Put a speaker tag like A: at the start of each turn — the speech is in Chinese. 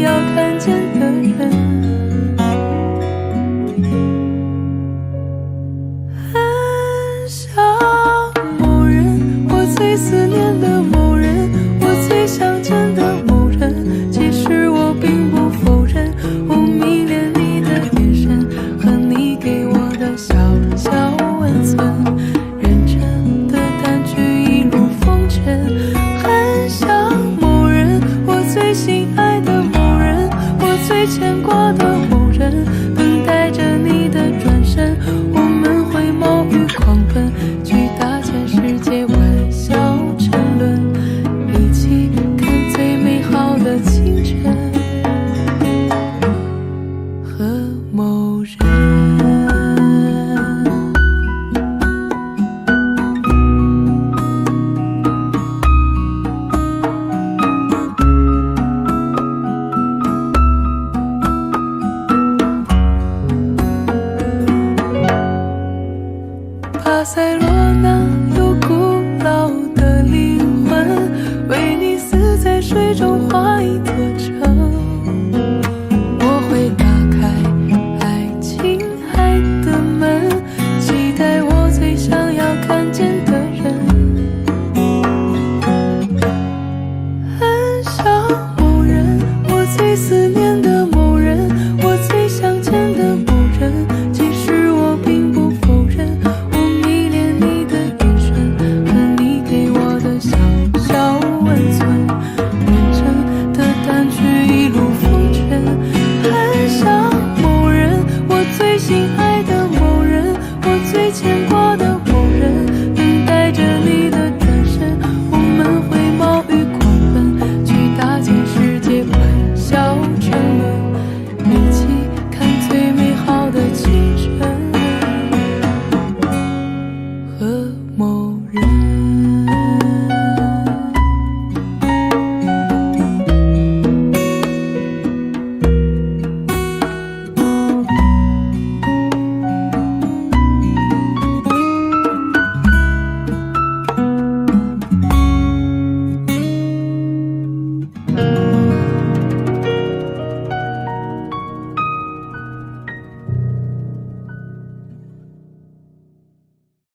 A: 想要看见的人。很想某人，我最思念的某人，我最想见的某人。其实我并不否认，我迷恋你的眼神和你给我的小小温存，认真的淡去一如风尘。很想某人，我最心爱的某人，我最牵挂的某人，等待着你的转身，我们会冒雨狂奔，去大千世界玩笑沉沦，一起看最美好的清晨和某人。巴塞罗那有古老的灵魂，为你死在水中画一座城。我会打开爱情海的门，期待我最想要看见的人。很想某人，我最思念